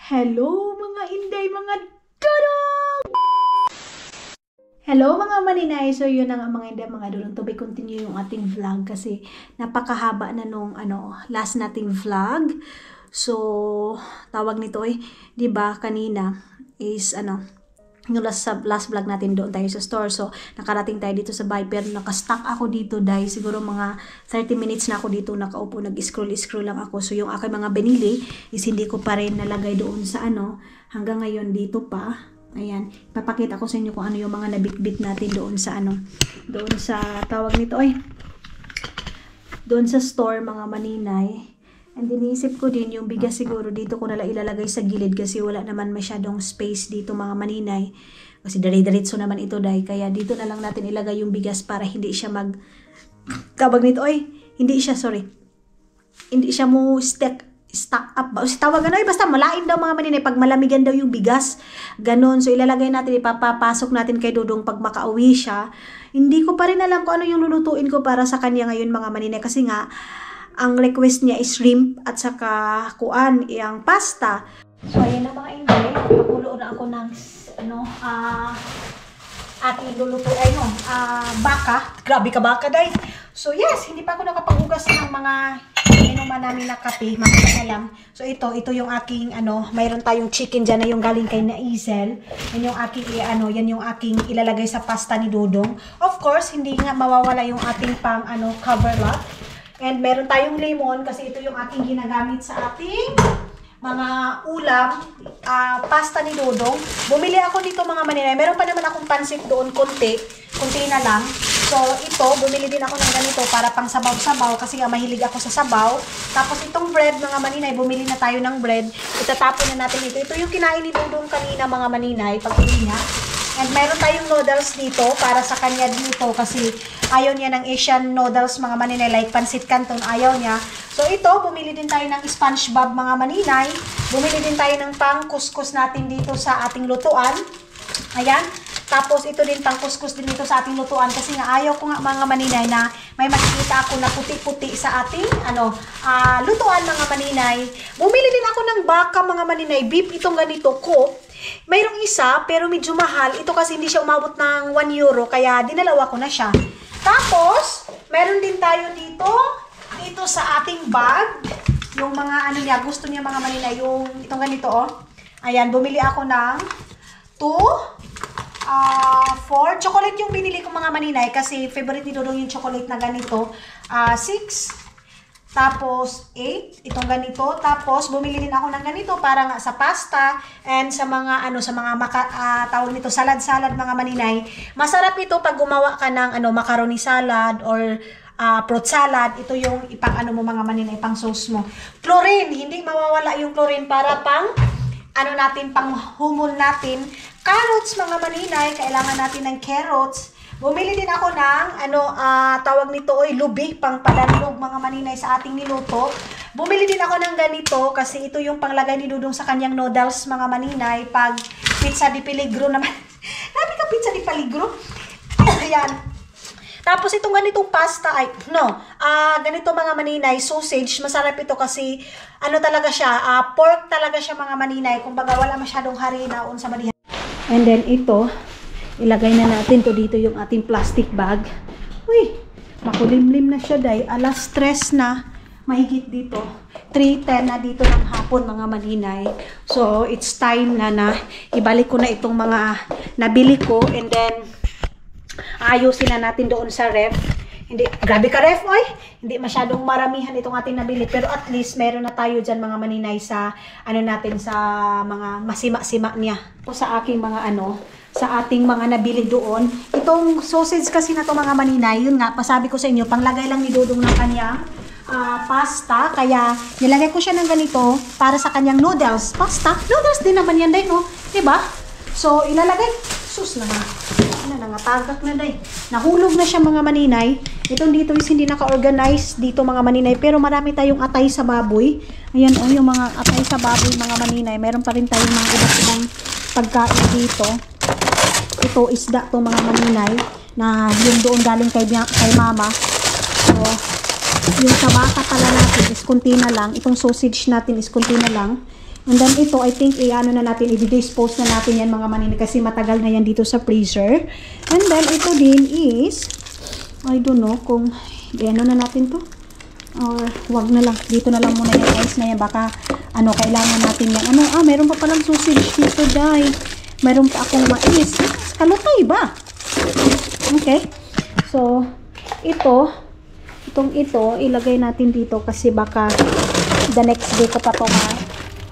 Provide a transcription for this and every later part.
Hello mga Inday, mga dudong! Hello mga maninay! So yun na nga mga Inday, mga dudong. To be continue yung ating vlog kasi napakahaba na nung last nating vlog. So tawag nito di ba kanina is yung last vlog natin doon tayo sa store. So, nakarating tayo dito sa bahay. Pero nakastuck ako dito dahil siguro mga 30 minutes na ako dito nakaupo. Nag-scroll lang ako. So, yung aking mga binili is hindi ko pa rin nalagay doon sa hanggang ngayon dito pa. Ayan. Papakita ko sa inyo kung ano yung mga nabitbit natin doon sa doon sa tawag nito doon sa store mga maninay. And iniisip ko din yung bigas siguro dito ko nalang ilalagay sa gilid kasi wala naman masyadong space dito mga maninay. Kasi dire-diretso naman ito dahil kaya dito na lang natin ilagay yung bigas para hindi siya tawag nito hindi siya mo stack up ba? O tawag basta malain daw mga maninay pag malamigan daw yung bigas. Ganon. So ilalagay natin, ipapapasok natin kay Dudong pag makauwi siya. Hindi ko pa rin alam kung ano yung lulutuin ko para sa kanya ngayon mga maninay kasi nga ang request niya is shrimp at saka yung pasta. So, ayan na mga Inday. Pakulo na ako ng ating luluto baka. Grabe ka baka, day. So, yes, hindi pa ako nakapaghugas ng mga inuman namin na kape. Alam. So, ito yung aking, mayroon tayong chicken dyan na yung galing kay Naisel. Yan yung aking, yan yung aking ilalagay sa pasta ni Dudong. Of course, hindi nga mawawala yung ating pang, cover lot. And meron tayong lemon kasi ito yung aking ginagamit sa ating mga ulam, pasta ni Dudong. Bumili ako dito mga maninay. Meron pa naman akong pansit doon, konti na lang. So ito, bumili din ako ng ganito para pang sabaw-sabaw kasi nga mahilig ako sa sabaw. Tapos itong bread mga maninay, bumili na tayo ng bread. Itatapon na natin ito. Ito yung kinain ni Dudong kanina mga maninay, pag-uwi niya. And meron tayong noodles dito para sa kanya dito kasi ayaw niya ng Asian noodles mga maninay like pansit canton, ayaw niya. So ito, bumili din tayo ng SpongeBob mga maninay. Bumili din tayo ng pang kuskus natin dito sa ating lutuan. Ayan. Tapos ito din pang kuskus din dito sa ating lutuan kasi nga ayaw ko nga mga maninay na may makikita ako na puti-puti sa ating lutuan mga maninay. Bumili din ako ng baka mga maninay. Beef itong ganito ko. Mayroong isa, pero medyo mahal. Ito kasi hindi siya umabot ng 1 euro, kaya dinalawa ko na siya. Tapos, meron din tayo dito sa ating bag. Yung mga niya, gusto niya mga maninay, yung itong ganito, Ayan, bumili ako ng 4. Chocolate yung binili ko mga maninay, kasi favorite ni Dudong yung chocolate na ganito. 6. Tapos, 8, itong ganito. Tapos, bumili din ako ng ganito para nga sa pasta and sa mga, tawag nito, salad-salad mga maninay. Masarap ito pag gumawa ka ng, macaroni salad or fruit salad. Ito yung ipang mo mga maninay, pang sauce mo. Chlorine, hindi mawawala yung chlorine para pang, pang humol natin. Carrots mga maninay, kailangan natin ng carrots. Bumili din ako ng, tawag nito, lubi, pang palanlog mga maninay sa ating niluto. Bumili din ako ng ganito kasi ito yung panglagay ni Dudong sa kanyang noodles mga maninay. Pag pizza di peligro naman. Sabi ka pizza di peligro? Ayan. Tapos itong ganitong pasta, ganito mga maninay, sausage. Masarap ito kasi, talaga siya, pork talaga siya mga maninay. Kumbaga wala masyadong harina sa manihan. And then ito, ilagay na natin to dito yung ating plastic bag. Uy, makulimlim na siya day. Alas 3 na, mahigit dito. 3:10 na dito ng hapon mga maninay. So, it's time na ibalik ko na itong mga nabili ko. And then, ayusin na natin doon sa ref. Hindi, grabe ka ref, Hindi masyadong maramihan itong ating nabili. Pero at least, meron na tayo dyan mga maninay sa, natin sa mga masima-sima niya. O sa aking mga sa ating mga nabili doon. Itong sausage kasi na to mga maninay, yun nga, pasabi ko sa inyo, panglagay lang ni Dudong ng kanyang pasta. Kaya, nilagay ko siya ng ganito para sa kanyang noodles. Pasta? Noodles din naman yan, day, no? Diba? So, ilalagay. Sus na nga. Nangatagak na, day. Nahulog na siya mga maninay. Itong dito is hindi naka-organize dito mga maninay. Pero marami tayong atay sa baboy. Ayan, yung mga atay sa baboy mga maninay. Meron pa rin tayong mga iba't-ibang pagkain dito. Ito isda to mga maninay na yung doon galing kay mama. So, yung sa baka pala natin is kunti na lang. Itong sausage natin is kunti na lang. And then ito, I think, ano na natin, i-dispose na natin yan mga maninay kasi matagal na yan dito sa freezer. And then ito din is, I don't know kung, ano na natin to? Or wag na lang, dito na lang muna yung ice na yan. Baka, ano, kailangan natin yan. Ano, meron pa palang sausage dito, day. Meron pa akong mais. Kalutay ba? Okay. So, itong ilagay natin dito kasi baka the next day ko pa ito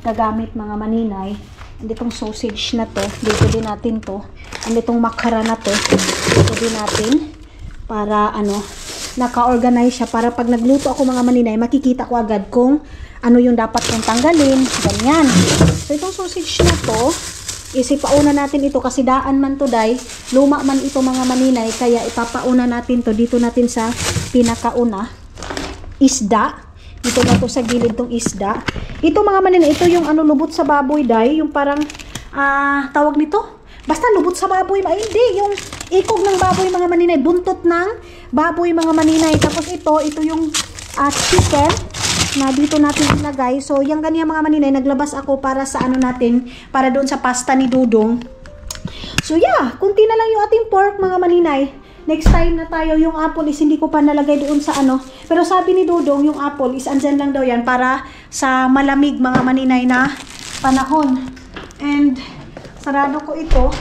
gagamit mga maninay. And itong sausage na to, dito din natin to. And itong makara na to, dito din natin. Para ano, naka-organize siya. Para pag nagluto ako mga maninay, makikita ko agad kung ano yung dapat kong tanggalin. Ganyan. So itong sausage na to, isipauna natin ito kasi daan man to day. Luma man ito mga maninay. Kaya ipapauna natin to. Dito natin sa pinakauna. Isda. Dito na to sa gilid tong isda. Ito mga maninay, ito yung ano, lubot sa baboy day. Yung parang, tawag nito. Basta lubot sa baboy. Hindi, yung ikog ng baboy mga maninay. Buntot ng baboy mga maninay. Tapos ito yung chicken na dito natin ilagay. So, yung ganyan mga maninay, naglabas ako para sa ano natin, para doon sa pasta ni Dudong. So, yeah, kunti na lang yung ating pork mga maninay. Next time na tayo, yung apple is hindi ko pa nalagay doon sa ano. Pero sabi ni Dudong, yung apple is andyan lang daw yan para sa malamig mga maninay na panahon. And, sarado ko ito.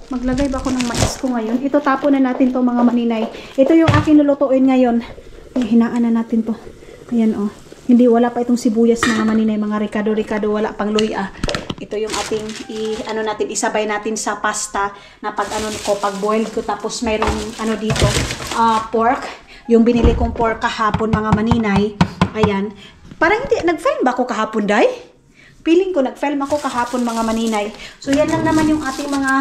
Maglagay ba ako ng mais ko ngayon? Ito, tapon na natin to mga maninay. Ito yung aking lulutuin ngayon. Hinaan na natin to. Ayan o. Hindi, wala pa itong sibuyas mga maninay. Mga ricado, wala pang luya. Ito yung ating, natin, isabay natin sa pasta na pag boil ko. Tapos mayroong dito, pork. Yung binili kong pork kahapon mga maninay. Ayan. Parang hindi, nag-film ba ako kahapon, day? Feeling ko, nag-film ako kahapon mga maninay. So, yan lang naman yung ating mga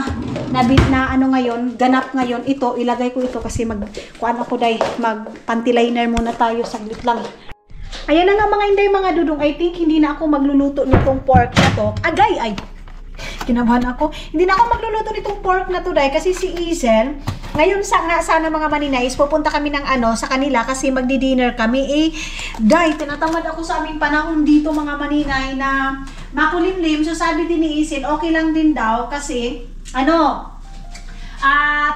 ngayon, ganap ngayon. Ito, ilagay ko ito kasi mag-panty liner muna tayo, saglit lang. Ayan na nga mga Inday, mga Dudong. I think hindi na ako magluluto nitong pork na to. Agay, kinabahan ako. Hindi na ako magluluto nitong pork na to, day, kasi si Izel, ngayon sana mga maninay, pupunta kami ng sa kanila kasi magdi-dinner kami. Day, tinatamad ako sa aming panahon dito mga maninay na makulimlim. So sabi din ni Izel, okay lang din daw kasi,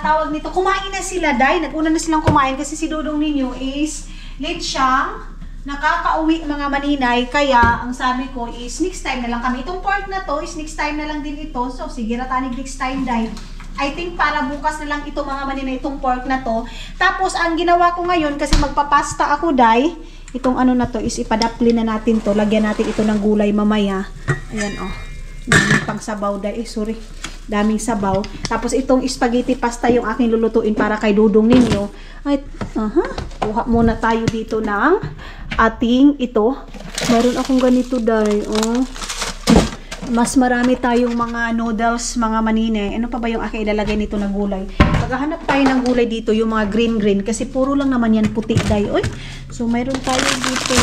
tawag nito, kumain na sila, day. Nag-una na silang kumain kasi si Dudong ninyo is late siyang nakakauwi mga maninay, kaya ang sabi ko is next time na lang kami. Itong pork na to is next time na lang din ito. So sige na tanig next time, day. I think para bukas na lang ito mga maninay, itong pork na to. Tapos ang ginawa ko ngayon kasi magpapasta ako, day. Itong na to is ipadapli na natin to. Lagyan natin ito ng gulay mamaya. Ayan daming pang sabaw, day. Sorry. Daming sabaw. Tapos itong spaghetti pasta yung aking lulutuin para kay Dudong ninyo. Ay, kuha muna tayo dito ng ating ito. Meron akong ganito, day. Mas marami tayong mga noodles, mga maninay. Ano pa ba yung aking ilalagay nito na gulay? Paghahanap tayo ng gulay dito, yung mga green kasi puro lang naman yan puti, day. So meron tayo dito,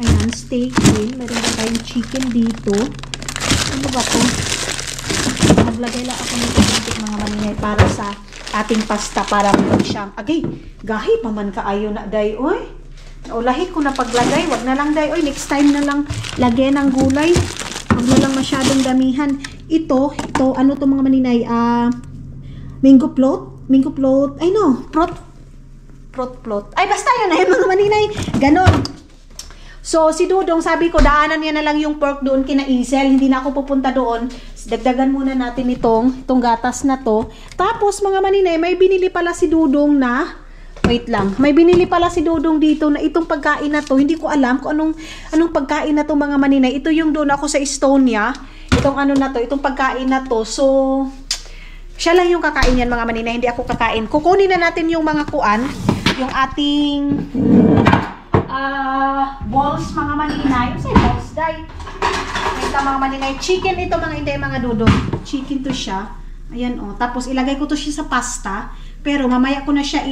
ayan, steak din. Meron din tayong chicken dito. Ano ba to? Maglagay lang ako ng konti mga maninay para sa ating pasta para meron siyang gahi pa man kaayo na, day. Lahi ko na paglagay, wag na lang, day. Next time na lang lagyan ng gulay. Wag na lang masyadong damihan. Ito ano to mga maninay, mango float, ay no, prot. Ay basta yun na mga maninay, ganon. So, si Dudong, sabi ko, daanan niya na lang yung pork doon kina Isel. Hindi na ako pupunta doon. Dagdagan muna natin itong gatas na to. Tapos, mga maninay, may binili pala si Dudong na, wait lang, may binili pala si Dudong dito na itong pagkain na to. Hindi ko alam kung anong pagkain na to mga maninay. Ito yung doon ako sa Estonia. Itong itong pagkain na to. So, siya lang yung kakain yan mga maninay. Hindi ako kakain. Kukunin na natin yung mga kuan. Yung ating balls mga maninay. Say balls, day. Ito mga maninay. Chicken ito mga Inday, mga Dudong. Chicken to siya. Ayan Tapos ilagay ko to siya sa pasta. Pero mamaya ko na siya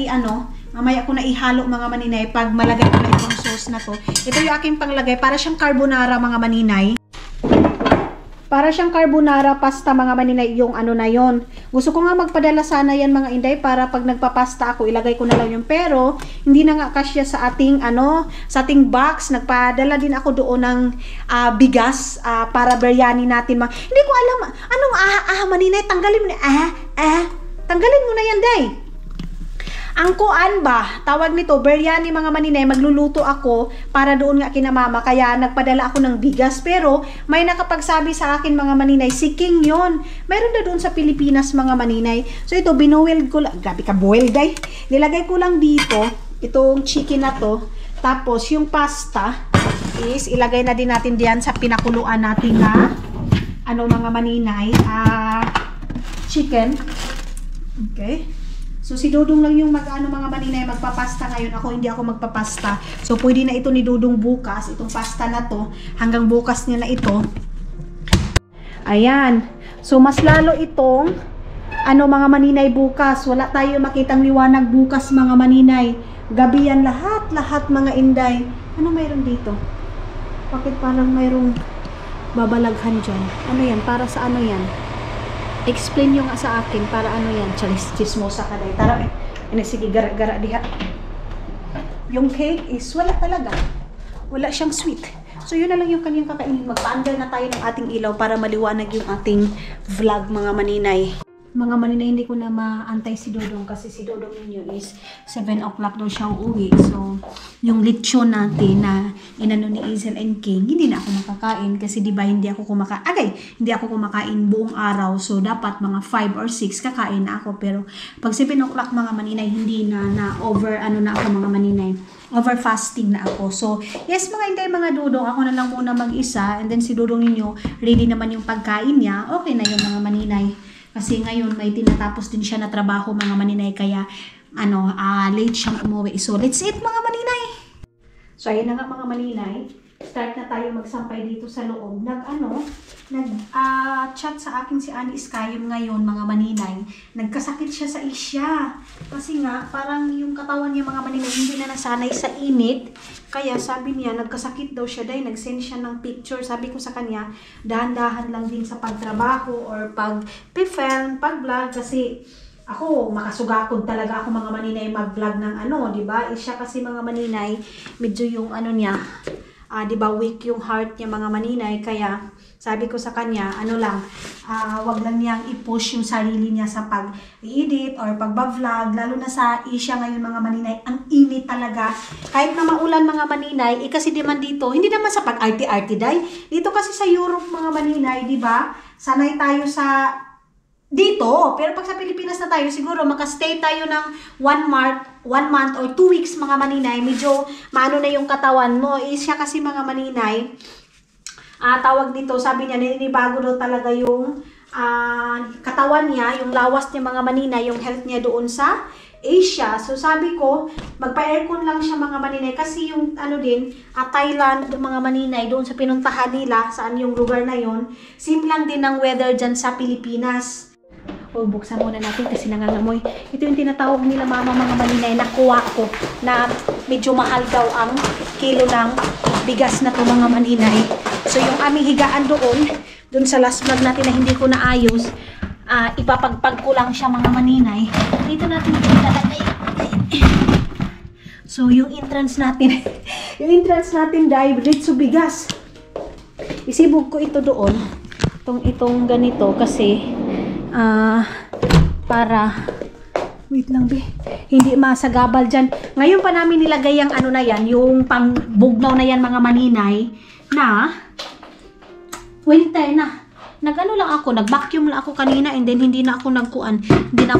mamaya ko na ihalo mga maninay pag malagay ko na itong sauce na to. Ito yung aking panglagay para siyang carbonara mga maninay. Para siyang carbonara pasta mga maninay, yung ano na yon. Gusto ko nga magpadala sana yan mga inday para pag nagpapasta ako, ilagay ko na lang yung pero hindi na nga kasya sa ating sa ating box. Nagpadala din ako doon ng bigas para biryani natin. Hindi ko alam anong maninay, tanggalin mo na tanggalin mo na yan day. Ang kuan ba, tawag nito, biryani mga maninay, magluluto ako para doon nga kina mama, kaya nagpadala ako ng bigas. Pero may nakapagsabi sa akin mga maninay, si King yon. Meron na doon sa Pilipinas mga maninay. So ito, binuweld ko lang, grabe ka, boiled ay. Nilagay ko lang dito, itong chicken na to. Tapos yung pasta is ilagay na din natin diyan sa pinakuluan natin na mga maninay, chicken. Okay. So si Dudong lang yung mga maninay magpapasta ngayon. Ako hindi ako magpapasta. So pwede na ito ni Dudong bukas. Itong pasta na to. Hanggang bukas niya na ito. Ayan. So mas lalo itong mga maninay bukas. Wala tayo makitang liwanag bukas mga maninay. Gabi yan lahat mga inday. Ano mayroon dito? Bakit parang mayroong babalaghan dyan? Ano yan? Para sa ano yan? Explain nyo nga sa akin para ano yan. Chismosa ka dahil. Tara sige, gara-gara diha. Yung cake is wala talaga. Wala siyang sweet. So yun na lang yung kanyang kakainin. Magpa-under na tayo ng ating ilaw para maliwanag yung ating vlog mga maninay. Mga maninay, hindi ko na maantay si Dodong kasi si Dodong ninyo is 7 o'clock daw siya uuwi. So, yung lechon natin na inano ni Hazel and King, hindi na ako makakain kasi diba hindi ako kumakain buong araw. So, dapat mga 5 or 6 kakain na ako. Pero, pag 7 o'clock mga maninay, hindi na over na ako mga maninay. Over fasting na ako. So, yes mga inday, mga Dodong, ako na lang muna mag-isa. And then si Dodong ninyo, ready naman yung pagkain niya. Okay na yung mga maninay. Kasi ngayon may tinatapos din siya na trabaho mga maninay, kaya late siyang umuwi. So let's eat mga maninay. So ayun na nga mga maninay, start na tayo magsampay dito sa loob. Chat sa akin si Annie Iskayom ngayon mga maninay. Nagkasakit siya sa isya. Kasi nga parang yung katawan niya mga maninay hindi na nasanay sa init. Kaya sabi niya, nagkasakit daw siya dahil nag-send siya ng picture. Sabi ko sa kanya, dahan-dahan lang din sa pagtrabaho or pag-film, pag-vlog. Kasi ako, makasugakod talaga ako mga maninay mag-vlog ng diba? Siya kasi mga maninay, medyo yung niya, diba, weak yung heart niya mga maninay. Kaya sabi ko sa kanya, wag lang niyang i-push yung sarili niya sa pag-edit or pag-vlog, lalo na sa Asia ngayon mga maninay, ang init talaga. Kahit na maulan mga maninay, kasi naman dito, hindi naman sa pag-arty-arty day. Dito kasi sa Europe mga maninay, di ba? Sanay tayo sa dito, pero pag sa Pilipinas na tayo, siguro makastay tayo ng 1 month or 2 weeks mga maninay, medyo maano na yung katawan mo. Siya kasi mga maninay, tawag dito, sabi niya, ninibago daw talaga yung katawan niya, yung lawas niya mga maninay, yung health niya doon sa Asia. So sabi ko, magpa-aircon lang siya mga maninay kasi yung Thailand mga maninay, doon sa pinuntahan nila, saan yung lugar na yon, same lang din ng weather dyan sa Pilipinas. Buksan muna natin kasi nangangamoy. Ito yung tinatawag nila mama mga maninay na kuwa ko, na medyo mahal daw ang kilo ng bigas na to mga maninay. So yung aming higaan doon sa last vlog natin na hindi ko naayos, ipapagpag ko lang siya mga maninay. Dito natin ilalagay. So yung entrance natin, dahil dito bigas. Isibog ko ito doon, itong ganito kasi para wait lang hindi masagabal dyan. Ngayon pa namin nilagay yung na yan, yung pangbugnaw na yan mga maninay, na winter na. Lang ako, nag-vacuum lang ako kanina and then hindi na ako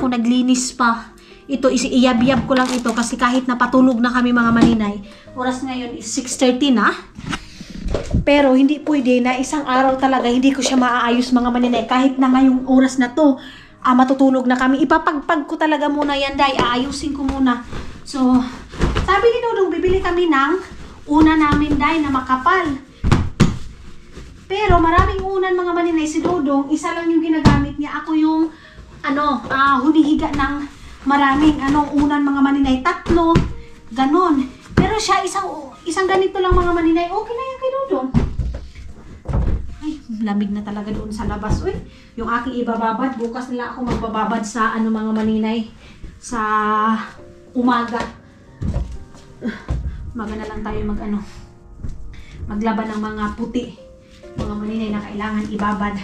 naglinis pa. Ito, iyab-yab ko lang ito kasi kahit napatulog na kami mga maninay. Oras ngayon is 6:30 na. Pero hindi pwede na isang araw talaga hindi ko siya maaayos mga maninay. Kahit na ngayong oras na to, matutulog na kami. Ipapagpag ko talaga muna yan dahil aayusin ko muna. So, sabi ni Dodong, bibili kami ng una namin dahil na makapal. Pero maraming unan mga maninay. Si Dodong, isa lang yung ginagamit niya. Ako yung humihiga ng maraming unan mga maninay. 3, ganon. Pero siya isang ganito lang mga maninay. Okay na yan kay Dodong. Ay, lamig na talaga doon sa labas. Uy, yung aking ibababad, bukas nila ako magbababad sa ano mga maninay, sa umaga. Umaga na lang tayo maglaban ng mga puti, mga maninay na kailangan ibabad.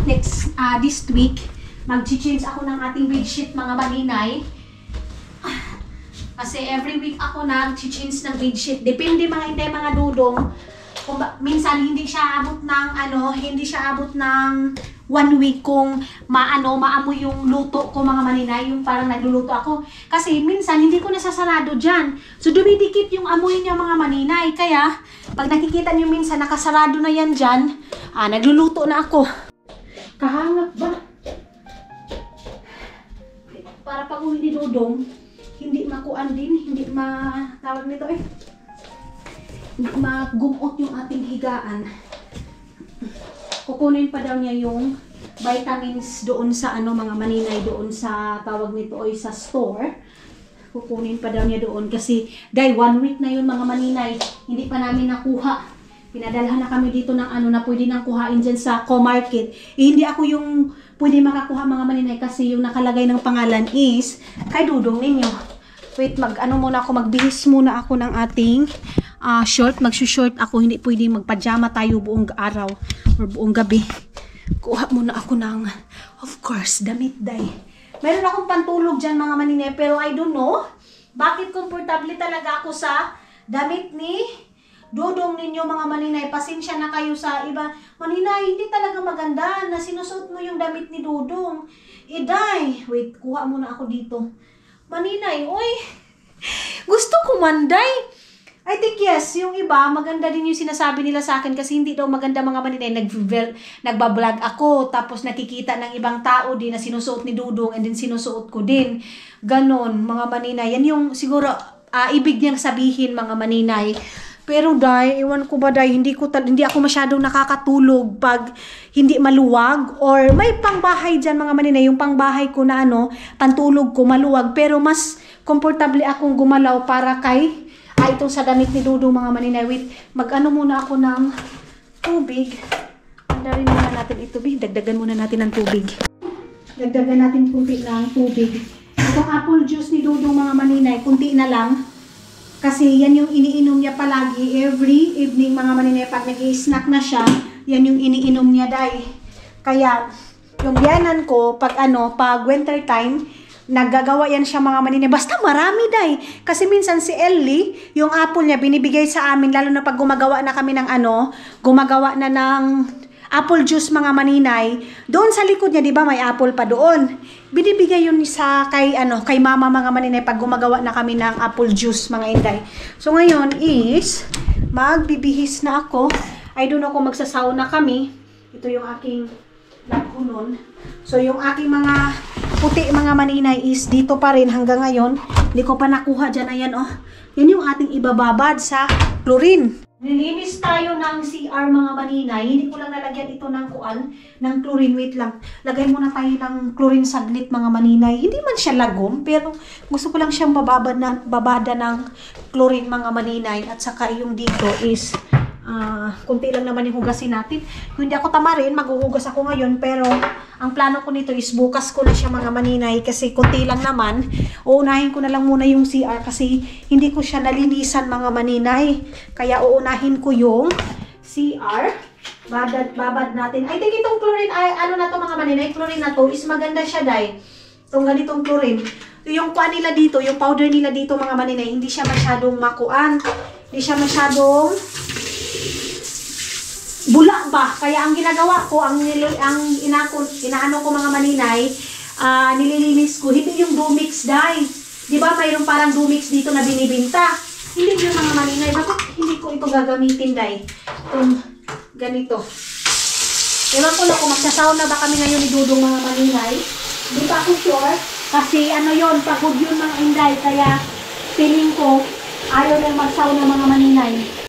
Next, this week, mag-change ako ng ating bedsheet mga maninay. Kasi every week ako nag-change ng bedsheet. Depende mga dudong. Kung minsan hindi siya abot ng 1 week kung maamoy yung luto ko mga maninay, yung parang nagluluto ako. Kasi minsan hindi ko nasasarado dyan. So dumidikit yung amoy niya mga maninay. Kaya pag nakikita niyo minsan nakasarado na yan dyan, nagluluto na ako. Kahangap ba? Para pag uwi ni Dudong, hindi makuan din, hindi tawag nito hindi magumot yung ating higaan. Kukunin pa daw niya yung vitamins doon sa mga maninay, doon sa tawag nito sa store. Kukunin pa daw niya doon kasi 1 week na yun mga maninay, hindi pa namin nakuha. Pinadalhan na kami dito ng na pwede nang kuhain dyan sa Co-Market. Hindi ako yung pwede makakuha mga maninay kasi yung nakalagay ng pangalan is kay Dudong ninyo. Wait, magbihis muna ako ng ating short. Magsushort ako, hindi pwede magpajama tayo buong araw or buong gabi. Kuha muna ako ng, of course, damit day. Meron akong pantulog dyan mga maninay, pero I don't know bakit komportable talaga ako sa damit ni Dudong ninyo mga maninay. Pasensya na kayo sa iba. Maninay, hindi talaga maganda na sinusuot mo yung damit ni Dudong. Iday. Wait, kuha muna ako dito. Maninay, oy. Gusto ko manday. I think yes, yung iba, maganda din yung sinasabi nila sa akin kasi hindi daw maganda mga maninay. Nagbablog ako, tapos nakikita ng ibang tao din na sinusuot ni Dudong and then sinusuot ko din. Ganon, mga maninay. Yan yung siguro ibig niyang sabihin mga maninay. Pero day, iwan ko ba day, hindi ako masyadong nakakatulog pag hindi maluwag or may pangbahay dyan mga maninay, yung pangbahay ko na pantulog ko maluwag pero mas komportable akong gumalaw para kay itong sa damit ni Dudong mga maninay. Wait, muna ako ng tubig. Andarin muna natin ito, dagdagan muna natin ng tubig. Dagdagan natin kunti ng tubig. Itong apple juice ni Dudong mga maninay, kunti na lang. Kasi yan yung iniinom niya palagi every evening mga maninay. Pag nag-i-snack na siya, yan yung iniinom niya day. Kaya yung biyanan ko pag winter time, naggagawa yan siya mga maninay. Basta marami day. Kasi minsan si Ellie, yung apple niya binibigay sa amin lalo na pag gumagawa na kami ng gumagawa na ng apple juice mga maninay. Doon sa likod niya, 'di ba, may apple pa doon. Binibigay yun kay mama mga maninay pag gumagawa na kami ng apple juice mga inday. So ngayon is magbibihis na ako. I don't know kung magsasauna kami. Ito yung aking lagunon. So yung aking mga puti mga maninay is dito pa rin hanggang ngayon. Hindi ko pa nakuha dyan. Ayan Yan yung ating ibababad sa chlorine. Nilinis tayo ng CR mga maninay. Hindi ko lang nalagyan ito ng chlorine. Wait lang. Lagay muna tayo ng chlorine saglit mga maninay. Hindi man siya lagom, pero gusto ko lang siyang babada ng chlorine mga maninay. At saka yung dito is kunti lang naman yung hugasin natin. Kung hindi ako tamarin, maghuhugas ako ngayon. Pero ang plano ko nito is bukas ko na siya mga maninay. Kasi kunti lang naman. Uunahin ko na lang muna yung CR kasi hindi ko siya nalinisan mga maninay. Kaya uunahin ko yung CR. Babad natin. I think itong chlorine, na to mga maninay? Chlorine na to is maganda siya day. Itong ganitong chlorine. Yung nila dito, yung powder nila dito mga maninay, hindi siya masyadong makuan. Hindi siya masyadong bula ba? Kaya ang ginagawa ko, inaano ko mga maninay, nililinis ko. Hindi yung Dumix dye. Di ba mayroong parang Dumix dito na binibinta? Hindi yung mga maninay. Bakit hindi ko ito gagamitin dye? Itong ganito. Ewan ko lang kung magsasauna ba kami ngayon ni Dudong mga maninay. Hindi pa ako sure. Kasi yon, pagod yun mga inday. Kaya feeling ko, ayaw nang magsauna mga maninay.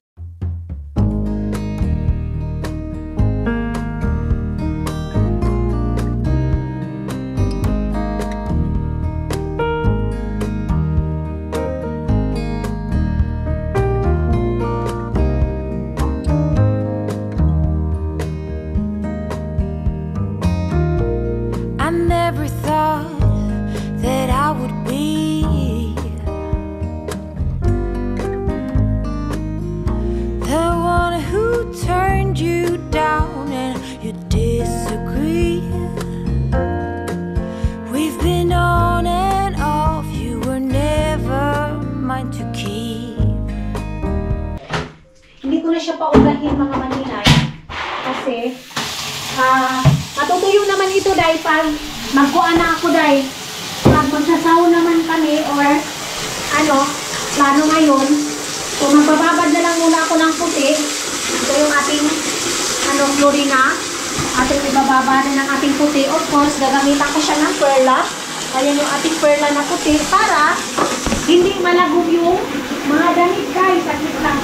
you disagree. We've been on and off, you were never mine to keep. Hindi ko na siya paugahin mga maninay. Kasi, matutuyo naman ito dahil pag magkuhan na ako dahil pag magsasaw naman kami or plano ngayon, so magbababad na lang muna ako ng puti. Ito yung ating chlorina. Ating ibababa na ng ating puti. Of course, gagamitan ko siya ng perla. Ayan yung ating perla na puti para hindi malagog yung mga damit guys. Sakit lang.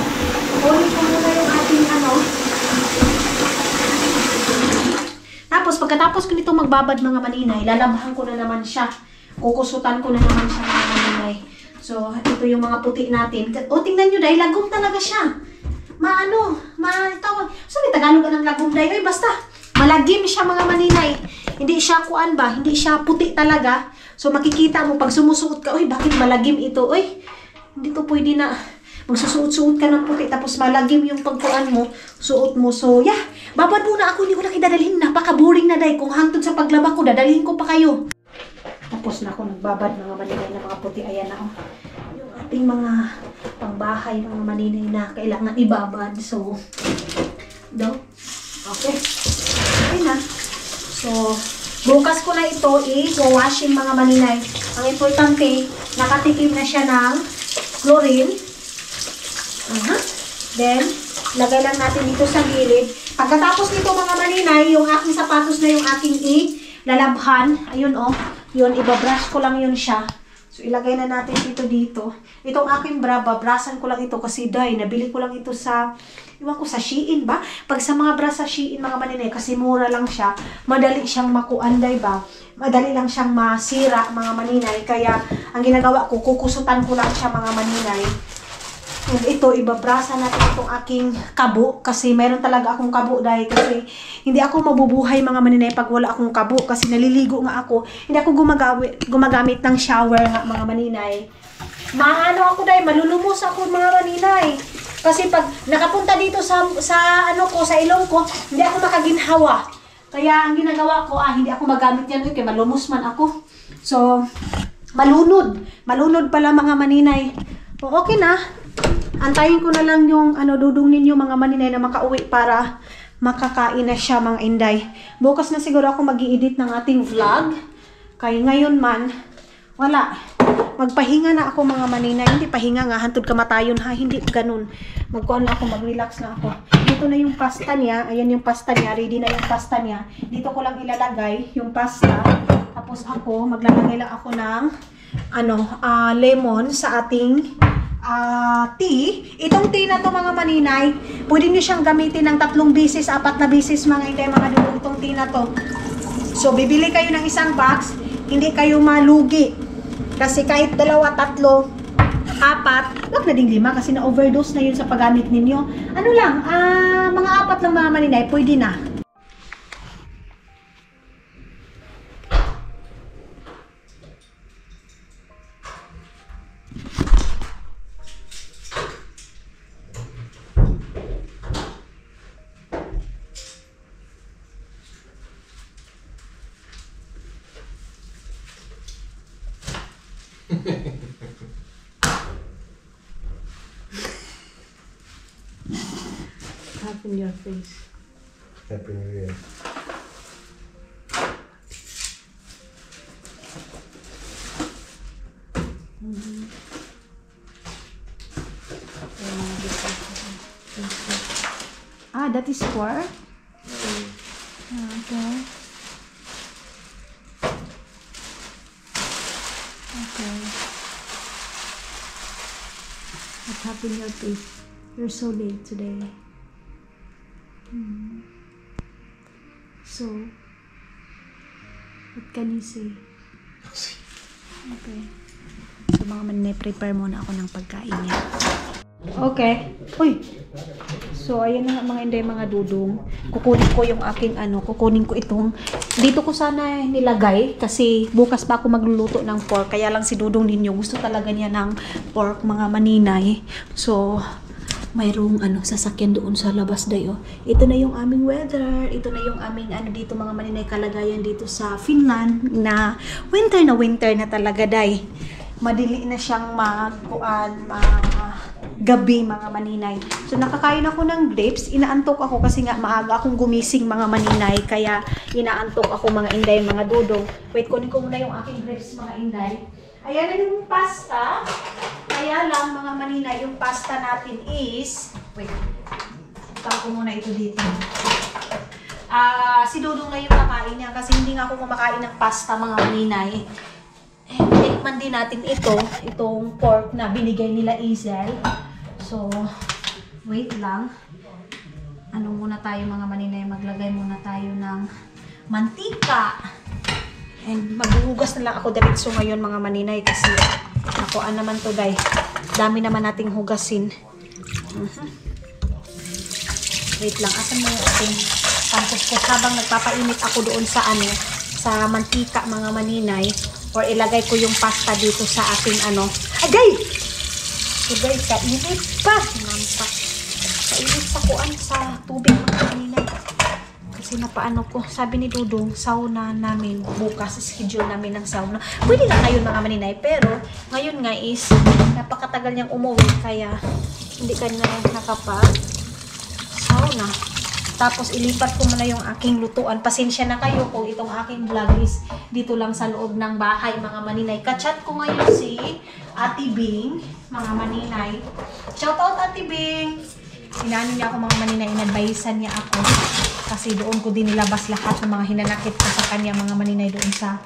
Ulit ko muna yung ating Tapos, pagkatapos ko nito magbabad mga maninay, lalabhan ko na naman siya. Kukusutan ko na naman siya mga maninay. So, ito yung mga puti natin. O, tingnan nyo dahil lagom talaga siya. Sabi, Tagalog ka ng lagom dahil. Ay, basta, malagim siya mga maninay. Hindi siya hindi siya puti talaga. So, makikita mo, pag sumusuot ka, uy, bakit malagim ito? Uy, hindi to pwede na magsusuot-suot ka ng puti, tapos malagim yung pagkuan mo, suot mo. So, yeah, babad muna ako, hindi ko na kidadalhin. Napaka-boring na dahil. Kung hangtod sa paglaba ko, dadalhin ko pa kayo. Tapos na ako nagbabad mga maninay na mga puti. Ayan na, yung ating mga pangbahay, mga maninay na kailangan ibabad. So, okay. Okay na. So, bukas ko na ito i-washing mga maninay. Ang importante, nakatikim na siya ng chlorine. Then, lagay lang natin dito sa gilid. Pagkatapos nito mga maninay, yung aking sapatos na yung aking ilalabhan. Ayun yun, ibabrush ko lang yun siya. So, ilagay na natin dito. Itong aking bra, babrasan ko lang ito kasi nabili ko lang ito sa, iwan ko sa Shein ba? Pag sa mga bra sa Shein mga maninay, kasi mura lang siya, madali siyang makuanday ba? Madali lang siyang masira mga maninay. Kaya, ang ginagawa ko, kukusutan ko lang siya mga maninay. And ito, ibabrasa natin itong aking kabo. Kasi meron talaga akong kabo dahil kasi hindi ako mabubuhay mga maninay pag wala akong kabo. Kasi naliligo nga ako. Hindi ako gumagamit ng shower nga mga maninay. Ako dahil malulumos ako mga maninay. Kasi pag nakapunta dito sa ilong ko, hindi ako makaginhawa. Kaya ang ginagawa ko, hindi ako magamit yan kaya malumos man ako. So, malunod. Malunod pala mga maninay. So, okay na. Antayin ko na lang yung dudong ninyo mga maninay na makauwi para makakain na siya mga inday. Bukas na siguro ako mag-i-edit ng ating vlog. Kaya ngayon man, wala. Magpahinga na ako mga maninay. Hindi pahinga nga, hantod kamatayon ha. Hindi ganun. Magkuhan na ako, mag-relax na ako. Dito na yung pasta niya. Ayan yung pasta niya. Ready na yung pasta niya. Dito ko lang ilalagay yung pasta. Tapos ako, maglalagay lang ako ng lemon sa ating tea. Itong tea na to mga maninay, pwede nyo siyang gamitin ng 3 beses, 4 na beses mga inday mga dudong itong tea na to. So, bibili kayo ng isang box, hindi kayo malugi. Kasi kahit 2, 3, 4, wag na ding 5 kasi na-overdose na yun sa paggamit ninyo. Mga 4 lang mga maninay, pwede na. Half in your face. Happy New Year. That is for? Okay. Okay. What happened your face? You're so late today. So, what can you say? Okay. So, mga manine, prepare muna ako ng pagkain niya. Okay. Uy! So, ayan na mga inday, mga dudong. Kukunin ko yung aking kukunin ko itong, dito ko sana nilagay kasi bukas pa ako magluluto ng pork. Kaya lang si dudong ninyo, gusto talaga niya ng pork mga maninay. So, mayroong sasakyan doon sa labas day. Oh. Ito na yung aming weather. Ito na yung aming dito mga maninay kalagayan dito sa Finland na winter na talaga day. Madili na siyang gabi mga maninay. So nakakain ako ng grapes. Inaantok ako kasi nga maaga akong gumising mga maninay. Kaya inaantok ako mga inday, mga dudong. Wait, kunin ko muna yung aking grapes mga inday. Ayan na yung pasta. Kaya lang mga maninay, yung pasta natin is... Wait, itaw ko muna ito dito. Si Dudong na yung kakain niya kasi hindi nga ako kumakain ng pasta mga maninay. Tikman din natin itong pork na binigay nila Izel. So, wait lang. Muna tayo mga maninay, maglagay muna tayo ng mantika. And maghuhugas na lang ako diretso ngayon mga maninay kasi nakuan naman to day. Dami naman nating hugasin. Wait lang, asan mo yung ating pangkuskus habang nagpapainit ako doon sa sa mantika mga maninay or ilagay ko yung pasta dito sa ating agay! So guys, kainit pa! Nampak. Kainit sa kuan sa tubig mga maninay. Kasi napaano ko, sabi ni Dudong, sauna namin bukas, schedule namin ng sauna. Pwede nga ngayon mga maninay, pero ngayon nga is napakatagal niyang umuwi, kaya hindi ka na nakapag-sauna. Tapos ilipat ko muna yung aking lutuan. Pasensya na kayo kung itong aking vlog is dito lang sa loob ng bahay mga maninay. Kachat ko ngayon si Ate Bing, mga maninay. Shoutout Ate Bing! Sinano niya ako mga maninay, inadvisean niya ako. Kasi doon ko din nilabas lahat ng mga hinanakit ko sa kanya mga maninay doon sa,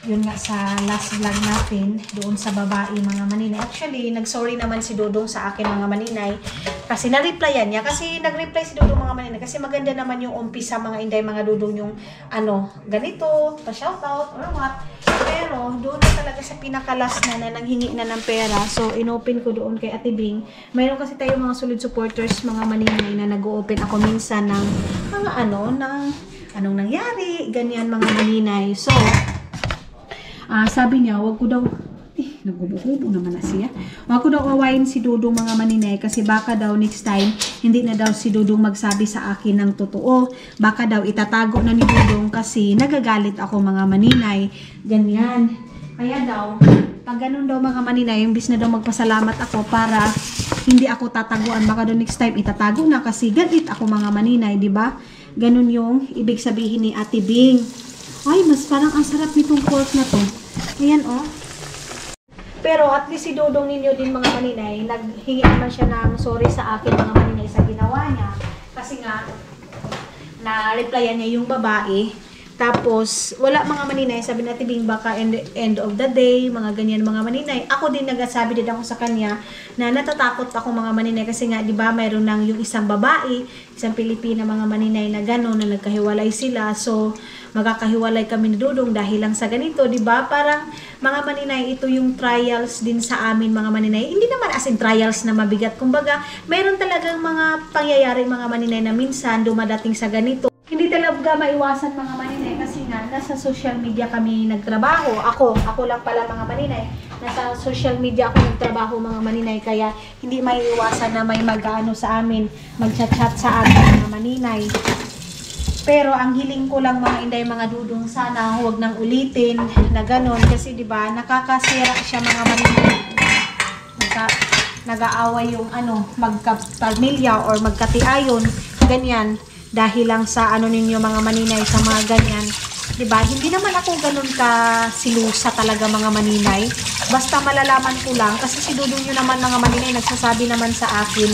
yun nga sa last vlog natin, doon sa babae mga maninay. Actually, nag-sorry naman si Dudong sa akin mga maninay. Kasi na-replyan niya. Kasi nag-reply si Dudong mga maninay. Kasi maganda naman yung umpisa mga inday mga Dudong yung ganito, pa-shoutout or what. Pero doon na talaga sa pinakalas na nanghingi na ng pera. So, inopen ko doon kay Ate Bing. Mayroon kasi tayo mga solid supporters, mga maninay na nag-open ako minsan ng mga anong nangyari, ganyan mga maninay. So, sabi niya, wag ko daw, nagbubuhubo naman na siya. Wag ko daw awayin si Dudong mga maninay kasi baka daw next time, hindi na daw si Dudong magsabi sa akin ng totoo. Baka daw itatago na ni Dudong kasi nagagalit ako mga maninay. Ganyan. Kaya daw, pag ganun daw mga maninay, imbis na daw magpasalamat ako para hindi ako tataguan. Baka daw next time itatago na kasi galit ako mga maninay, di ba? Ganun yung ibig sabihin ni Ate Bing. Ay, mas parang ang sarap nitong pork na to. Ayan, oh. Pero at least si Dudong ninyo din mga maninay, naghingi naman siya ng sorry sa akin mga maninay sa ginawa niya. Kasi nga, na-replyan niya yung babae. Tapos, wala mga maninay, sabi natin Bing, baka end of the day, mga ganyan mga maninay. Ako din nagsasabi din ako sa kanya na natatakot ako mga maninay kasi nga, di ba, mayroon nang yung isang babae, isang Pilipina mga maninay na gano'n, na nagkahiwalay sila. So, magkakahiwalay kami ni Dudong dahil lang sa ganito, di ba? Parang mga maninay, ito yung trials din sa amin mga maninay. Hindi naman as in trials na mabigat. Kumbaga, mayroon talagang mga pangyayari mga maninay na minsan dumadating sa ganito. Hindi talaga maiwasan mga maninay kasi nga nasa social media kami nagtrabaho. Ako lang pala mga maninay. Nasa social media ako nagtrabaho mga maninay kaya hindi maiiwasan na may mag-ano sa amin, mag-chat-chat sa amin mga maninay. Pero ang hiling ko lang mga inday mga Dudong, sana huwag nang ulitin na ganon kasi 'di ba nakakasira siya mga maninay. Nag-aaway yung magkapamilya or magkatiayon ganyan dahil lang sa ninyo mga maninay sa mga ganyan. 'Di ba? Hindi naman ako ganon ka silusa talaga mga maninay. Basta malalaman ko lang kasi si Dudong yun naman mga maninay nagsasabi naman sa akin.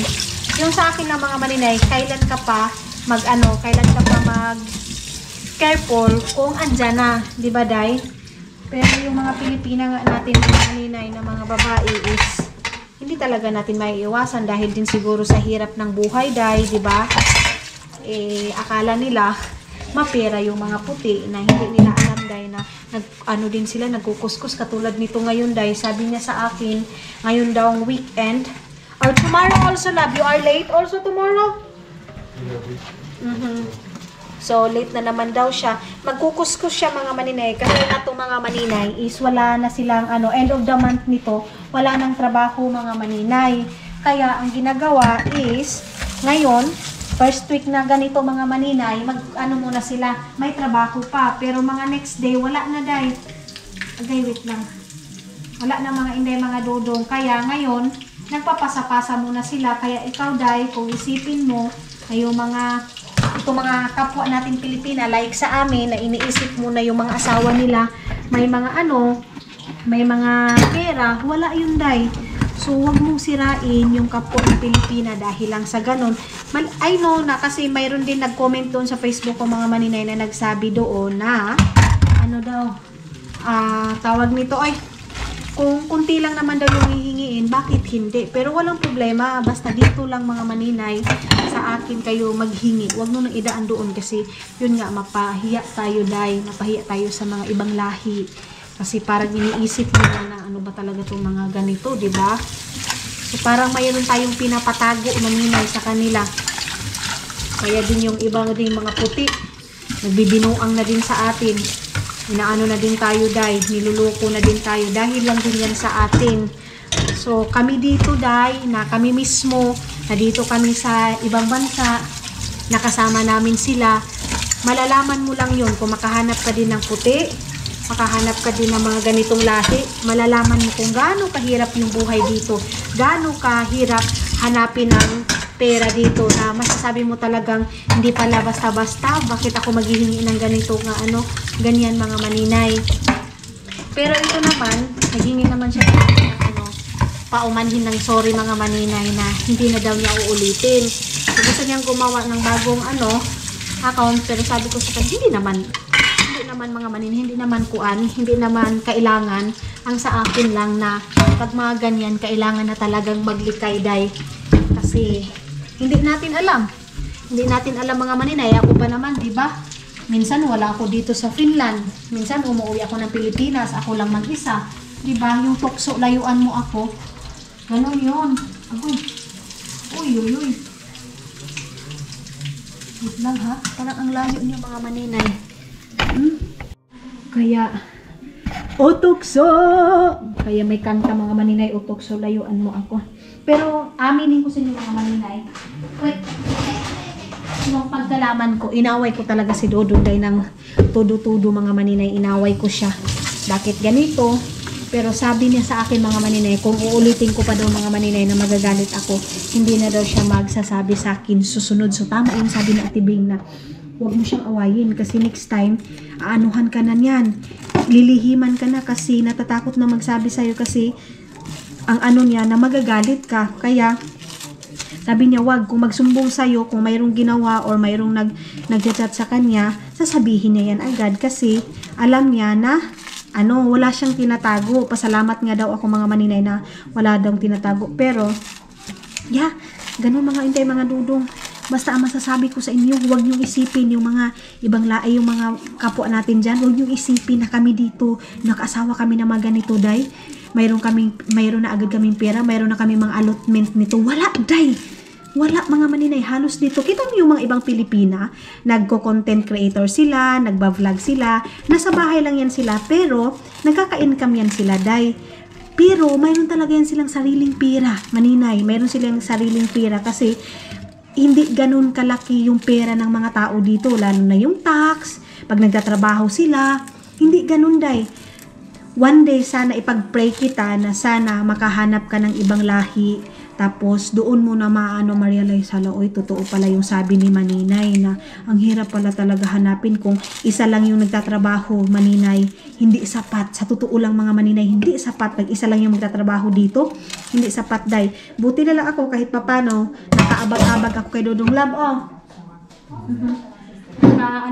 Yung sa akin ng mga maninay, kailan ka pa mag-careful kung andyan na, di ba, Day? Pero yung mga Pilipina nga natin, mga maninay na mga babae is, hindi talaga natin maiiwasan dahil din siguro sa hirap ng buhay, Day, di ba? Akala nila, mapera yung mga puti na hindi nila alam, Day, na din sila, nagkukuskus katulad nito ngayon, Day. Sabi niya sa akin, ngayon daw ang weekend, or tomorrow also, love, you are late also tomorrow? So, late na naman daw siya. Magkukuskus siya mga maninay. Kasi itong mga maninay is wala na silang end of the month nito. Wala nang trabaho mga maninay. Kaya ang ginagawa is, ngayon, first week na ganito mga maninay, ano muna sila, may trabaho pa. Pero mga next day, wala na day. Okay, wait lang. Wala na mga inday, mga dudong. Kaya ngayon, nagpapasa-pasa muna sila. Kaya ikaw day, kung isipin mo, yung mga kapwa natin Pilipina, like sa amin, na iniisip muna yung mga asawa nila, may mga may mga pera, wala yun day. So, wag mong sirain yung kapwa ng Pilipina dahil lang sa ganun. I know na kasi mayroon din nag-comment doon sa Facebook ko mga maninay na nagsabi doon na, ano daw, tawag nito, ay, kung kunti lang naman daw yung hihingiin, bakit hindi? Pero walang problema, basta dito lang mga maninay, sa akin kayo maghingi. Huwag mo nang idaan doon kasi yun nga, mapahiya tayo day, mapahiya tayo sa mga ibang lahi. Kasi parang iniisip nila na ano ba talaga itong mga ganito, di ba? So parang mayroon tayong pinapatago na maninay sa kanila. Kaya din yung ibang din mga puti, nagbibinuang na din sa atin. Inaano na din tayo day, niluloko na din tayo dahil lang din yan sa atin. So kami dito day, na kami mismo, na dito kami sa ibang bansa, nakasama namin sila, malalaman mo lang yon kung makahanap ka din ng puti, makahanap ka din ng mga ganitong lahi, malalaman mo kung gaano kahirap yung buhay dito, gaano kahirap hanapin ng pera dito, na masasabi mo talagang hindi pala basta-basta, bakit ako maghihingi ng ganito nga ganyan mga maninay. Pero ito naman, naghingi naman siya ng paumanhin ng sorry mga maninay na hindi na daw niya uulitin. So, gusto niyang gumawa ng bagong account, pero sabi ko sa kanya, hindi naman mga maninay, hindi naman kuan, hindi naman kailangan. Ang sa akin lang na pag mga ganyan, kailangan na talagang maglikay day. Kasi hindi natin alam mga maninay. Ako pa naman, di ba? Minsan wala ako dito sa Finland. Minsan umuwi ako ng Pilipinas, ako lang mag-isa. Di ba? Yung tukso, layuan mo ako. Ganon yun. Agoy. Uy. Wait lang ha. Parang ang layo niya mga maninay. Kaya, o tukso! Kaya may kanta mga maninay, o tukso, layuan mo ako. Pero aminin ko sa inyo mga maninay. Wait. Nung pagkalaman ko, inaway ko talaga si Dodong day ng todo-todo mga maninay, inaway ko siya. Bakit ganito? Pero sabi niya sa akin mga maninay, kung uulitin ko pa daw mga maninay na magagalit ako, hindi na daw siya magsasabi sa akin susunod. So tama yung sabi ni Ate Bing na huwag mo siyang awayin kasi next time, aanuhan ka na niyan. Lilihiman ka na kasi natatakot na magsabi sa'yo kasi ang niya na magagalit ka. Kaya sabi niya, wag, kung magsumbong sa'yo, kung mayroong ginawa or mayroong nag-chat sa kanya, sasabihin niya yan agad kasi alam niya na wala siyang tinatago. Pasalamat nga daw ako mga maninay na wala daw tinatago. Pero, ganun mga intay, mga dudong. Basta ang masasabi ko sa inyo, huwag niyong isipin yung mga ibang laay, yung mga kapwa natin dyan. Huwag niyong isipin na kami dito, nakasawa kami na mga ganito, day. Mayroon na agad kaming pera, mayroon na kami mga allotment nito. Wala, day. Wala mga maninay, halos dito. Kita mo yung mga ibang Pilipina, nagko-content creator sila, nagba-vlog sila, nasa bahay lang yan sila, pero nagkaka-income yan sila, day. Pero mayroon talaga yan silang sariling pera, maninay. Mayroon silang sariling pera kasi hindi ganun kalaki yung pera ng mga tao dito, lalo na yung tax, pag nagtatrabaho sila, hindi ganun, day. One day, sana ipag-pray kita na sana makahanap ka ng ibang lahi. Tapos, doon mo na ma-realize, oy, totoo pala yung sabi ni Maninay na ang hirap pala talaga hanapin kung isa lang yung nagtatrabaho, Maninay. Hindi sapat. Sa totoo lang mga Maninay, hindi sapat. Pag isa lang yung magtatrabaho dito, hindi sapat, day. Buti na lang ako kahit papano, nakaabag-abag ako kay Dudong Lab,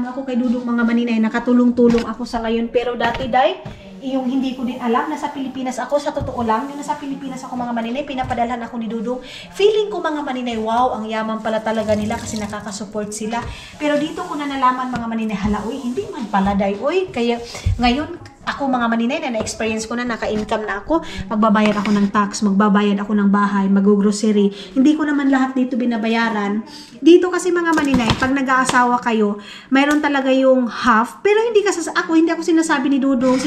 ako kay Dudong mga Maninay, nakatulong-tulong ako sa ngayon. Pero dati, day, yung hindi ko din alam, nasa Pilipinas ako, sa totoo lang, yung nasa Pilipinas ako mga maninay, pinapadalhan ako ni Dudong. Feeling ko mga maninay, wow, ang yaman pala talaga nila kasi nakakasupport sila. Pero dito ko na nalaman mga maninay, hindi man pala, day, kaya ngayon, ako mga maninay na na-experience ko na, naka-income na ako, magbabayad ako ng tax, magbabayad ako ng bahay, mag-grocery. Hindi ko naman lahat dito binabayaran. Dito kasi mga maninay, pag nag-aasawa kayo, mayroon talaga yung half, pero hindi ako sinasabi ni Dudong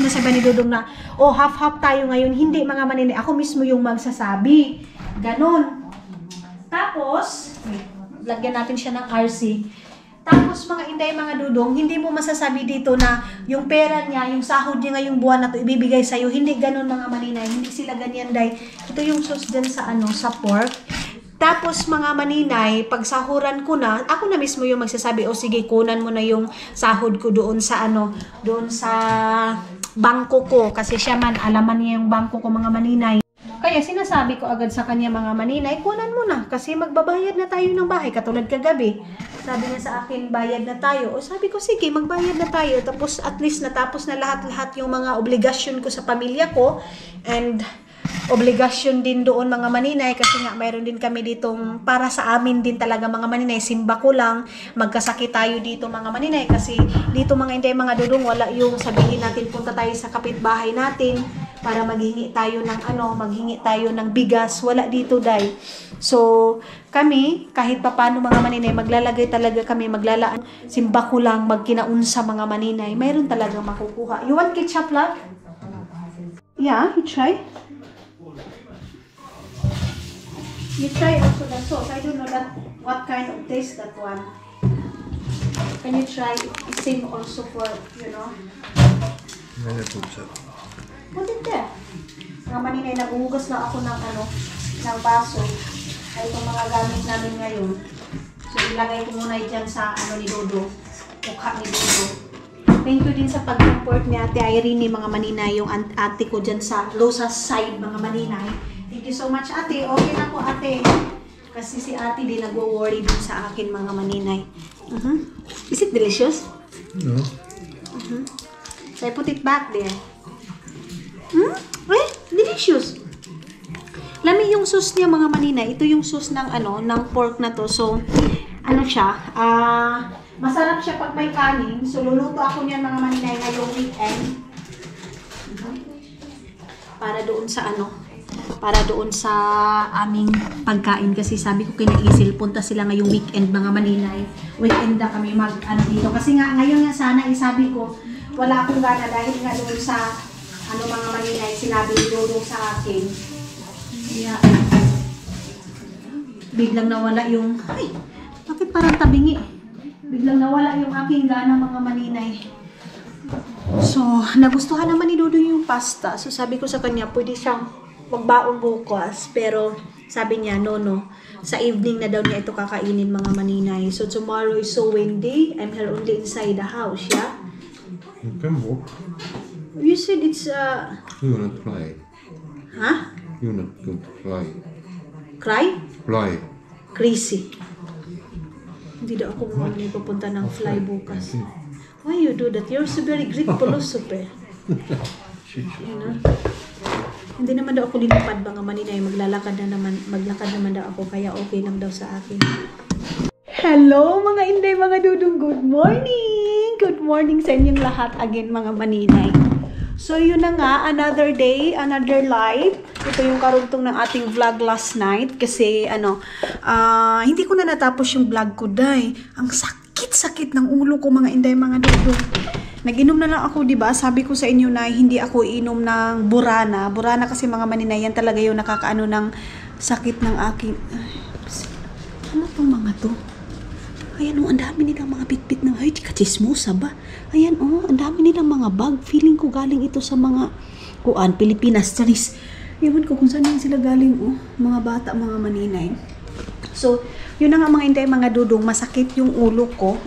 na, half-half tayo ngayon. Hindi mga maninay, ako mismo yung magsasabi. Ganon. Tapos, lagyan natin siya ng RC. Tapos mga inday, mga dudong, hindi mo masasabi dito na yung pera niya, yung sahod niya ngayong buwan na to ibibigay sa'yo. Hindi ganun mga maninay. Hindi sila ganyan, day. Ito yung sauce dyan sa sa pork. Tapos mga maninay, pag sahuran ko na, ako na mismo yung magsasabi, o sige, kunan mo na yung sahod ko doon sa doon sa bangko ko. Kasi siya man, alaman niya yung bangko ko mga maninay. Kaya sinasabi ko agad sa kanya mga maninay, kunan mo na kasi magbabayad na tayo ng bahay. Katulad kagabi, sabi niya sa akin, bayad na tayo. O sabi ko, sige, magbayad na tayo. Tapos at least natapos na lahat-lahat yung mga obligasyon ko sa pamilya ko. And obligasyon din doon mga maninay kasi nga mayroon din kami ditong para sa amin din talaga mga maninay. Simba ko lang, magkasakit tayo dito mga maninay kasi dito mga hindi mga dudong wala yung sabihin natin punta tayo sa kapitbahay natin para maghingi tayo ng maghingi tayo ng bigas. Wala dito, day. So, kami, kahit papano mga maninay, maglalagay talaga kami, maglalaan. Simba ko lang, magkinaunsa mga maninay. Mayroon talaga makukuha. You want ketchup, love? Yeah, you try. You try also the sauce. I don't know what kind of taste that one. Can you try it? Same also for, Put it there. Mga maninay, naghuhugas lang ako ng ng baso. Ay itong mga gamit namin ngayon. So ilagay ko muna dyan sa ni Dodo. Mukha ni Dodo. Thank you din sa pag-import ni Ate Irene, mga maninay, yung ate ko dyan sa Rosas side, mga maninay. Thank you so much, Ate. Okay na po, Ate. Kasi si Ate din nagwo-worry din sa akin, mga maninay. Is it delicious? No. So I put it back there. Delicious. Lami yung sauce niya mga maninay. Ito yung sauce ng ng pork na to. So, siya? Masarap siya pag may kanin. So, luluto ako niyan mga maninay ngayong weekend. Para doon sa aming pagkain. Kasi sabi ko kina Isil, punta sila ngayong weekend mga maninay. Weekend na kami dito. Kasi nga, ngayon nga sana, sabi ko, wala akong gana dahil nga doon sa mga maninay, sinabi ni Dodo sa akin. Kaya, biglang nawala yung, bakit parang tabingi? Biglang nawala yung aking gana mga maninay. So, nagustuhan naman ni Dodo yung pasta. So, sabi ko sa kanya, pwede siyang magbaon bukas. Pero, sabi niya, no. Sa evening na daw niya ito kakainin mga maninay. So, tomorrow is so windy. I'm here only inside the house, yeah? You can walk. You said it's You're not fly. Huh? You're not going to fly. Cry? Fly. Crazy. Hindi daw ako mga pupunta ng fly bukas. Why you do that? You're so very great philosopher. Hindi naman daw ako linupad mga maninay. Maglakad naman daw ako. Kaya okay lang daw sa akin. Hello mga inday, mga dudong. Good morning! Good morning sa inyong lahat again mga maninay. So yun na nga, another day, another life. Ito yung karuntong ng ating vlog last night. Kasi hindi ko na natapos yung vlog ko, day. Ang sakit-sakit ng ulo ko mga inday, mga dudong. Nag-inom na lang ako, diba? Sabi ko sa inyo na hindi ako inom ng burana. Burana kasi mga maninay, yan talaga yung nakakaano ng sakit ng aking... Ano tong mga to? Ayan ang dami nilang mga bitbit na, chismosa ba? Ayan ang dami nilang mga bag. Feeling ko galing ito sa mga Pilipinas, Charis. Ewan ko kung saan sila galing, mga bata, mga maninay. So, yun na nga mga inday, mga dudong, masakit yung ulo ko.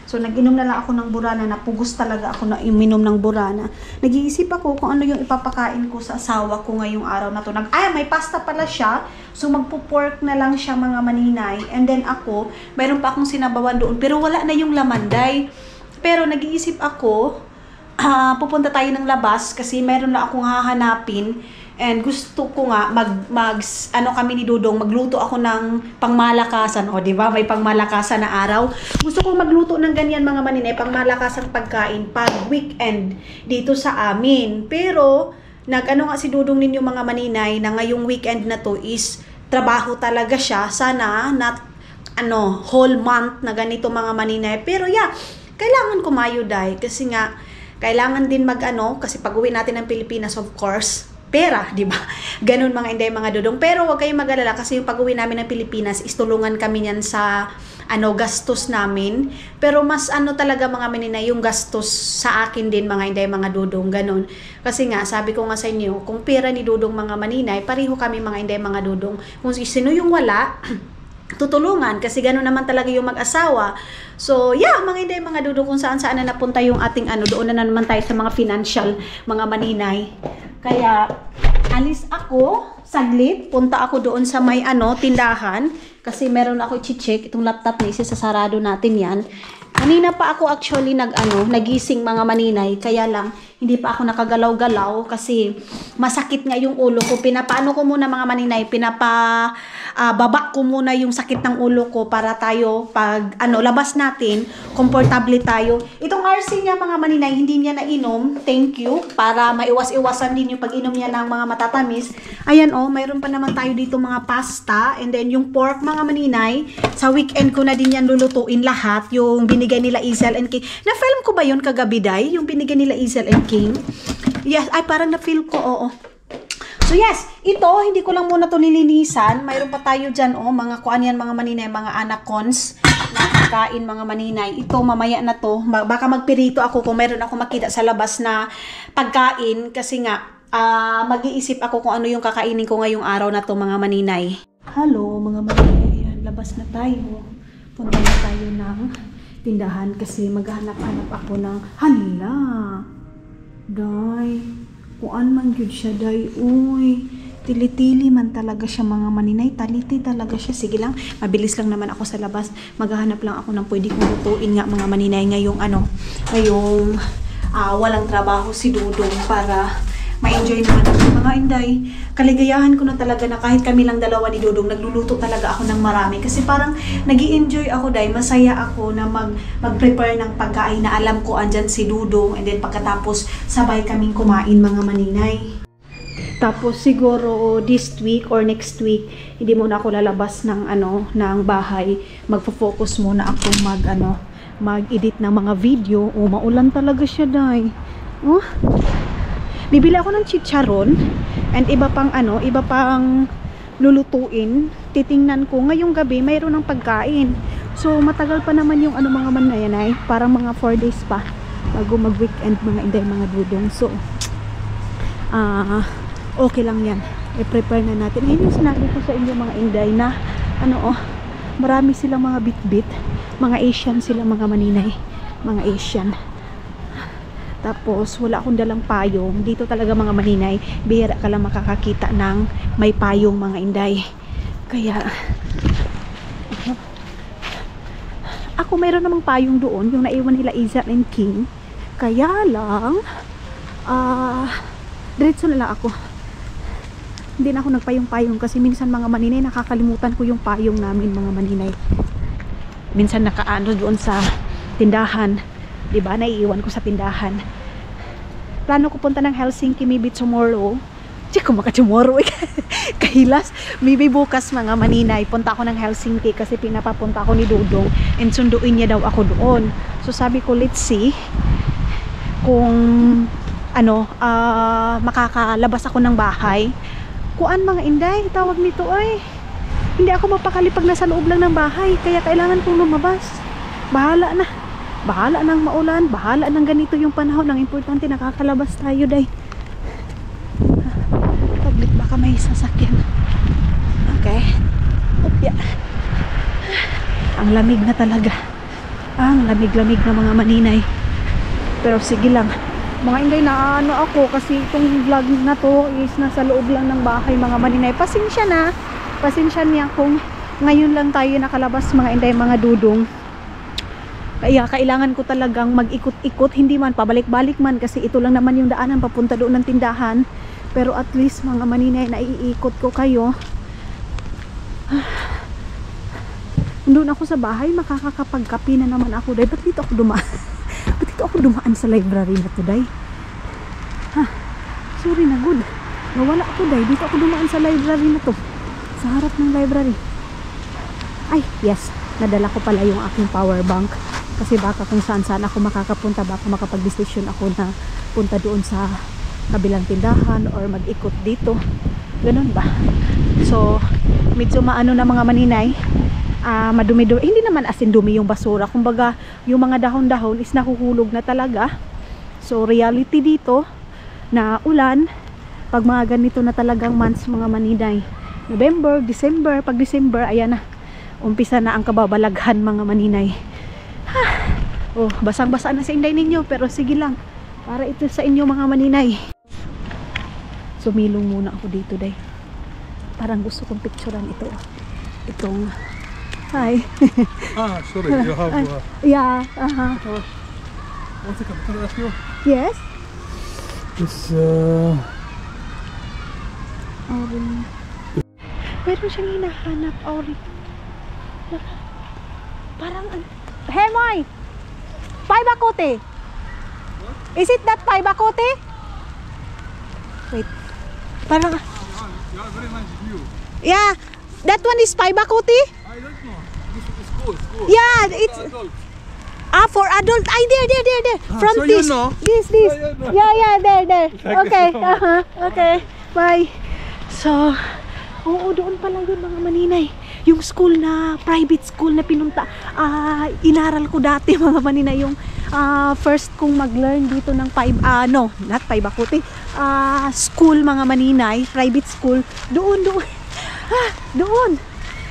So, nag-inom na lang ako ng burana. Napugos talaga ako na uminom ng burana. Nag-iisip ako kung ano yung ipapakain ko sa asawa ko ngayong araw na to. May pasta pala siya. So, magpo-pork na lang siya mga maninay. And then ako, mayroon pa akong sinabawan doon. Pero wala na yung lamanday. Pero nag-iisip ako, pupunta tayo ng labas kasi mayroon na akong hahanapin. And gusto ko nga kami ni Dudong, magluto ako ng pangmalakasan. O, di ba? May pangmalakasan na araw. Gusto ko magluto ng ganyan mga maninay, pangmalakasan pagkain pag weekend dito sa amin. Pero nga si Dudong ninyo mga maninay na ngayong weekend na to is trabaho talaga siya. Sana not whole month na ganito mga maninay. Pero kailangan kumayo, day. Kasi nga kailangan din kasi pag uwi natin ng Pilipinas, of course, pera, di ba? Ganun mga inday, mga dudong. Pero huwag kayong mag-alala kasi yung pag-uwi namin ng Pilipinas, istulungan kami niyan sa gastos namin. Pero mas talaga mga maninay, yung gastos sa akin din mga inday, mga dudong, ganun. Kasi nga, sabi ko nga sa inyo, kung pera ni dudong mga maninay, pareho kami mga inday, mga dudong. Kung sino yung wala, tutulungan kasi gano'n naman talaga yung mag-asawa. So, yeah, mga inday, mga dudong, kung saan-saan na napunta yung ating doon na naman tayo sa mga financial, mga maninay. Kaya, alis ako, saglit, punta ako doon sa may tindahan, kasi meron ako i-check, itong laptop ni isasarado natin yan. Kanina pa ako actually nagising mga maninay, kaya lang, hindi pa ako nakagalaw-galaw kasi masakit nga yung ulo ko. Pinapaano ko muna mga maninay, baba ko muna yung sakit ng ulo ko para tayo pag labas natin, komportable tayo. Itong RC niya mga maninay, hindi niya nainom. Thank you. Para maiwas-iwasan din yung pag-inom niya ng mga matatamis. Ayan mayroon pa naman tayo dito mga pasta and then yung pork mga maninay. Sa weekend ko na din yan lulutuin lahat. Yung binigay nila Isel and King. Na-film ko ba yun kagabi, day? Yung binigay nila Isel and King? Yes, ay parang na-feel ko, oo. So yes, ito, hindi ko lang muna ito nilinisan. Mayroon pa tayo dyan, mga kuan yan, mga maninay, mga anacons na kain, mga maninay. Ito, mamaya na to. Baka magpirito ako kung mayroon ako makita sa labas na pagkain. Kasi nga, mag-iisip ako kung ano yung kakainin ko ngayong araw na to, mga maninay. Hello, mga maninay. Ayan, labas na tayo. Punta na tayo ng tindahan kasi maghanap-hanap ako ng hala. Day, kuan man gyud siya, day. Uy, tili-tili man talaga siya mga maninay. Taliti talaga siya. Sige lang, mabilis lang naman ako sa labas. Maghahanap lang ako ng pwede kong lutuin nga mga maninay ngayong walang trabaho si Dudong para ma-enjoy naman ako mga inday. Kaligayahan ko na talaga na kahit kami lang dalawa ni Dudong, nagluluto talaga ako ng marami. Kasi parang nag-i-enjoy ako, day. Masaya ako na mag-prepare ng pagkain na alam ko andyan si Dudong. And then pagkatapos, sabay kaming kumain mga maninay. Tapos siguro this week or next week, hindi muna ako lalabas ng bahay. Magfo-focus muna ako mag-edit ng mga video. Maulan talaga siya, day. Bibili ako ng chicharon and iba pang lulutuin. Titingnan ko ngayong gabi mayroon ng pagkain. So matagal pa naman yung mga mananay, parang mga 4 days pa bago mag-weekend mga inday, mga dudong. So okay lang yan. I-prepare na natin. Ngayon yung sinabi ko sa inyo mga inday na marami silang mga bit-bit. Mga Asian sila mga maninay. Mga Asian. Tapos, wala akong dalang payong. Dito talaga mga maninay, bihira ka lang makakakita ng may payong mga inday. Kaya, ako mayroon namang payong doon, yung naiwan nila Isel and King. Kaya lang, diretso na lang ako. Hindi na ako nagpayong-payong kasi minsan mga maninay, nakakalimutan ko yung payong namin mga maninay. Minsan nakaano doon sa tindahan. Diba? Naiiwan ko sa tindahan. Plano ko punta ng Helsinki maybe tomorrow. Check ko tomorrow. Kahilas. Maybe bukas mga maninay. Punta ako ng Helsinki kasi pinapapunta ako ni Dudong. And sunduin niya daw ako doon. So sabi ko, let's see kung makakalabas ako ng bahay. Kuan mga inday, tawag nito ay. Hindi ako mapakali pag nasa loob lang ng bahay. Kaya kailangan kong lumabas. Bahala na. Bahala ng maulan, bahala ng ganito yung panahon. Ang importante, nakakalabas tayo, day. Paglit, baka may sasakyan. Okay. Yeah. Ang lamig na talaga. Ang lamig-lamig na mga maninay. Pero sige lang. Mga inday, na ako kasi itong vlog na to is nasa loob lang ng bahay mga maninay. Pasensya na. Pasensya niya kung ngayon lang tayo nakalabas mga inday, mga dudong. Kaya kailangan ko talagang mag-ikot-ikot, hindi man pabalik-balik man kasi ito lang naman yung daanan papunta doon ng tindahan. Pero at least mga maninay, naiikot ko kayo. Doon ako sa bahay, makakakapagkapi na naman ako, day. Ba't dito ako dumaan? Ba't dito ako dumaan sa library na to, day? Sorry na, good. Nawala ako, day. Dito ako dumaan sa library na to. Sa harap ng library. Ay, yes. Nadala ko pala yung aking power bank. Kasi baka kung saan ako makakapunta, baka makapag-decision ako na punta doon sa kabilang tindahan or mag-ikot dito. Ganun ba? So, medyo maano na mga maninay. Madumi-dumi. Hindi naman as in dumi yung basura. Kumbaga, yung mga dahon-dahon is nahuhulog na talaga. So, reality dito na ulan, pag mga ganito na talagang months mga maninay. November, December, pag December, ayan na. Umpisa na ang kababalaghan mga maninay. Oh, basang-basa na sa inday ninyo, pero sige lang. Para ito sa inyo mga maninay. Sumilong muna ako dito, day. Parang gusto kong picturean ito. Itong hi. Sorry, you have... Yeah, One second, can I ask you? Yes? This, Aurin. Meron siyang hinahanap, Aurin. Parang, hey, Moy! Paibakote! Is it that Paibakote? Wait. Parang, yeah, very nice view. yeah, that one is Paibakote? I don't know. This is school. Yeah, it's... for adult. Ay, there. From so this. you know? This. Yeah, there. Okay. Okay. Bye. So, oo, doon pala yun mga maninay. Yung school na, private school na pinunta. Inaral ko dati mga maninay. Yung first kong mag-learn dito ng not Paibakote. School mga maninay. Private school. Doon. Doon.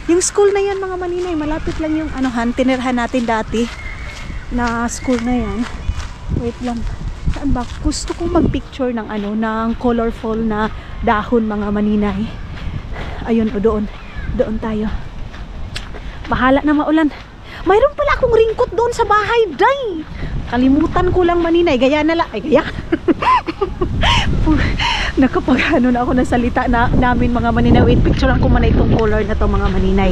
Yung school na yan mga maninay. Malapit lang yung tinirhan natin dati. Na school na yan. Wait lang. Saan ba? Gusto kong mag-picture ng ng colorful na dahon mga maninay. Ayun o doon. Doon tayo. Bahala na maulan. Mayroon pala akong ringkot doon sa bahay, day. Kalimutan ko lang maninay. Gaya na lang. Ay, gaya. Nakapag na ako ng salita namin mga maninay. Wait, picturean ko muna itong color na to mga maninay.